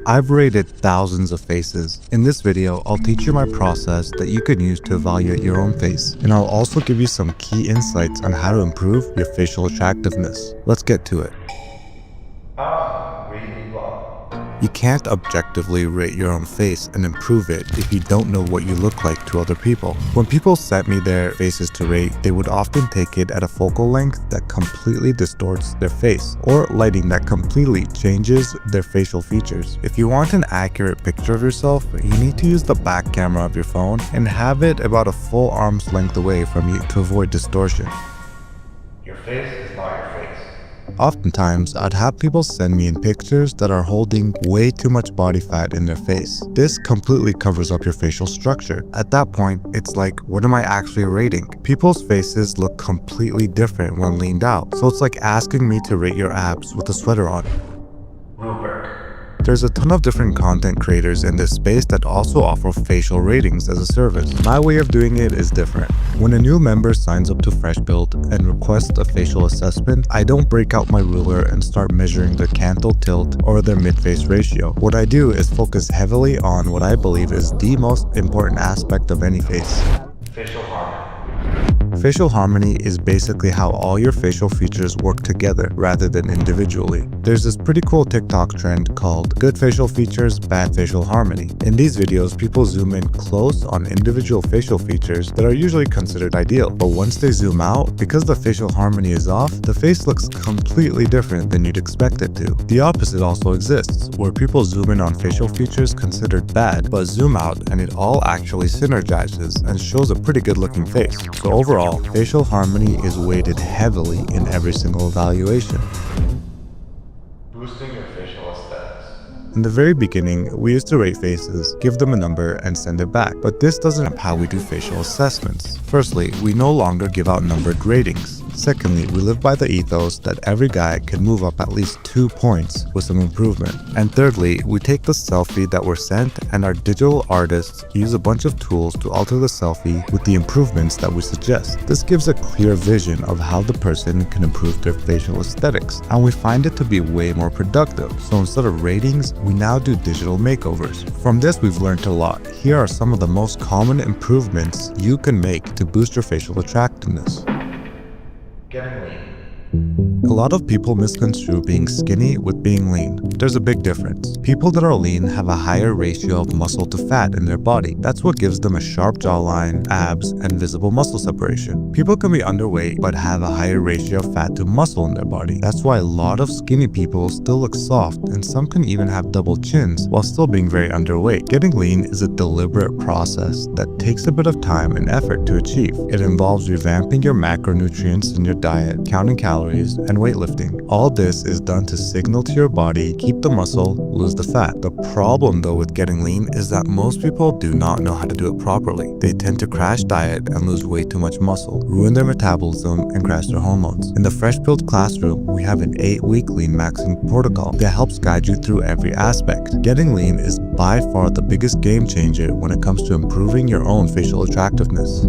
I've rated thousands of faces. In this video, I'll teach you my process that you can use to evaluate your own face, and I'll also give you some key insights on how to improve your facial attractiveness. Let's get to it. You can't objectively rate your own face and improve it if you don't know what you look like to other people. When people sent me their faces to rate, they would often take it at a focal length that completely distorts their face, or lighting that completely changes their facial features. If you want an accurate picture of yourself, you need to use the back camera of your phone and have it about a full arm's length away from you to avoid distortion. Your face is not your face. Oftentimes, I'd have people send me in pictures that are holding way too much body fat in their face. This completely covers up your facial structure. At that point, it's like, what am I actually rating? People's faces look completely different when leaned out, so it's like asking me to rate your abs with a sweater on. There's a ton of different content creators in this space that also offer facial ratings as a service. My way of doing it is different. When a new member signs up to FreshBuild and requests a facial assessment, I don't break out my ruler and start measuring their canthal tilt or their mid-face ratio. What I do is focus heavily on what I believe is the most important aspect of any face: Facial harmony. Facial harmony is basically how all your facial features work together rather than individually. There's this pretty cool TikTok trend called good facial features, bad facial harmony. In these videos, people zoom in close on individual facial features that are usually considered ideal, but once they zoom out, because the facial harmony is off, the face looks completely different than you'd expect it to. The opposite also exists, where people zoom in on facial features considered bad, but zoom out and it all actually synergizes and shows a pretty good looking face. So overall, facial harmony is weighted heavily in every single evaluation. Boosting your facial aesthetics. In the very beginning, we used to rate faces, give them a number, and send it back. But this doesn't how we do facial assessments. Firstly, we no longer give out numbered ratings. Secondly, we live by the ethos that every guy can move up at least 2 points with some improvement. And thirdly, we take the selfie that we're sent and our digital artists use a bunch of tools to alter the selfie with the improvements that we suggest. This gives a clear vision of how the person can improve their facial aesthetics, and we find it to be way more productive. So instead of ratings, we now do digital makeovers. From this, we've learned a lot. Here are some of the most common improvements you can make to boost your facial attractiveness. Getting lean. A lot of people misconstrue being skinny with being lean. There's a big difference. People that are lean have a higher ratio of muscle to fat in their body. That's what gives them a sharp jawline, abs, and visible muscle separation. People can be underweight but have a higher ratio of fat to muscle in their body. That's why a lot of skinny people still look soft, and some can even have double chins while still being very underweight. Getting lean is a deliberate process that takes a bit of time and effort to achieve. It involves revamping your macronutrients in your diet, counting calories, and weightlifting. All this is done to signal to your body, keep the muscle, lose the fat. The problem though with getting lean is that most people do not know how to do it properly. They tend to crash diet and lose way too much muscle, ruin their metabolism, and crash their hormones. In the FreshBuild classroom, we have an 8-week lean maxing protocol that helps guide you through every aspect. Getting lean is by far the biggest game changer when it comes to improving your own facial attractiveness.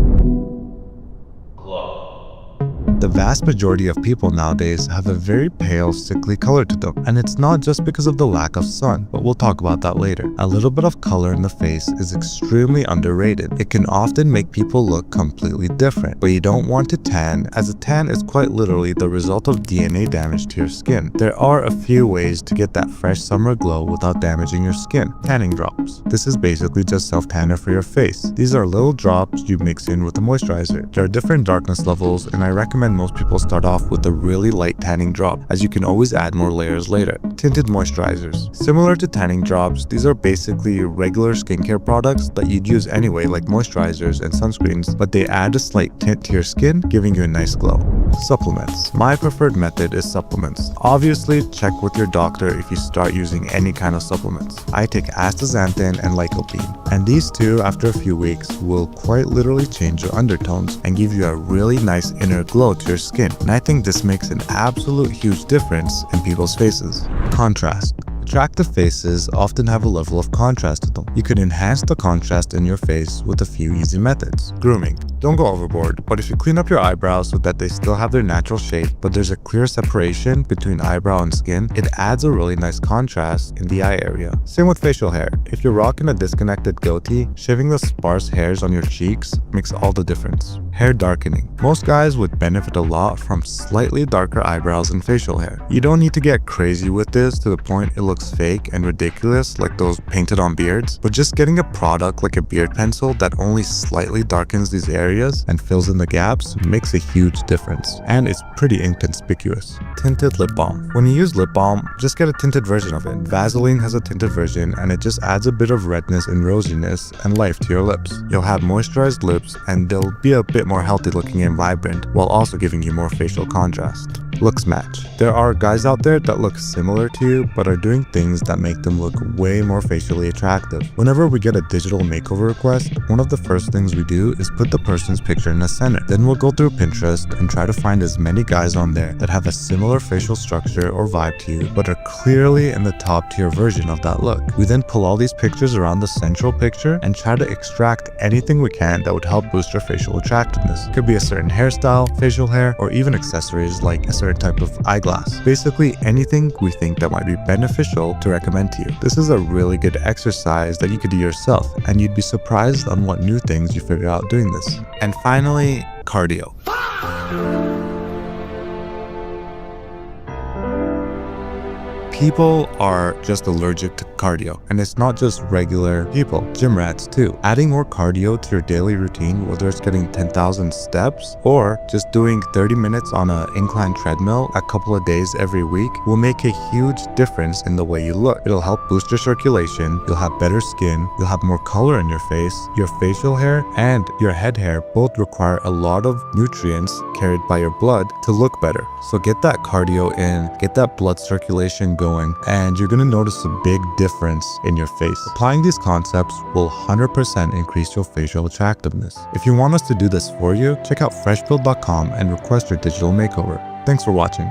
The vast majority of people nowadays have a very pale, sickly color to them, and it's not just because of the lack of sun, but we'll talk about that later. A little bit of color in the face is extremely underrated. It can often make people look completely different, but you don't want to tan, as a tan is quite literally the result of DNA damage to your skin. There are a few ways to get that fresh summer glow without damaging your skin. Tanning drops. This is basically just self-tanner for your face. These are little drops you mix in with a moisturizer. There are different darkness levels, and I recommend most people start off with a really light tanning drop, as you can always add more layers later. Tinted moisturizers. Similar to tanning drops, these are basically regular skincare products that you'd use anyway, like moisturizers and sunscreens, but they add a slight tint to your skin, giving you a nice glow. Supplements. My preferred method is supplements. Obviously, check with your doctor if you start using any kind of supplements. I take astaxanthin and lycopene, and these two, after a few weeks, will quite literally change your undertones and give you a really nice inner glow to your skin, and I think this makes an absolute huge difference in people's faces. Contrast. Attractive faces often have a level of contrast to them. You can enhance the contrast in your face with a few easy methods. Grooming. Don't go overboard, but if you clean up your eyebrows so that they still have their natural shape, but there's a clear separation between eyebrow and skin, it adds a really nice contrast in the eye area. Same with facial hair. If you're rocking a disconnected goatee, shaving the sparse hairs on your cheeks makes all the difference. Hair darkening. Most guys would benefit a lot from slightly darker eyebrows and facial hair. You don't need to get crazy with this to the point it looks fake and ridiculous like those painted on beards, but just getting a product like a beard pencil that only slightly darkens these areas and fills in the gaps makes a huge difference, and it's pretty inconspicuous. Tinted lip balm. When you use lip balm, just get a tinted version of it. Vaseline has a tinted version and it just adds a bit of redness and rosiness and life to your lips. You'll have moisturized lips and they'll be a bit more healthy looking and vibrant while also giving you more facial contrast. Looks match. There are guys out there that look similar to you but are doing things that make them look way more facially attractive. Whenever we get a digital makeover request, one of the first things we do is put the person's picture in the center. Then we'll go through Pinterest and try to find as many guys on there that have a similar facial structure or vibe to you but are clearly in the top tier version of that look. We then pull all these pictures around the central picture and try to extract anything we can that would help boost your facial attractiveness. Could be a certain hairstyle, facial hair, or even accessories like a certain type of eyeglass. Basically anything we think that might be beneficial to recommend to you. This is a really good exercise that you could do yourself, and you'd be surprised on what new things you figure out doing this. And finally, cardio. People are just allergic to cardio, and it's not just regular people, gym rats too. Adding more cardio to your daily routine, whether it's getting 10,000 steps or just doing 30 minutes on an incline treadmill a couple of days every week, will make a huge difference in the way you look. It'll help boost your circulation, you'll have better skin, you'll have more color in your face. Your facial hair and your head hair both require a lot of nutrients carried by your blood to look better. So get that cardio in, get that blood circulation going, and you're gonna notice a big difference in your face. Applying these concepts will 100% increase your facial attractiveness. If you want us to do this for you, check out freshbuild.com and request your digital makeover. Thanks for watching.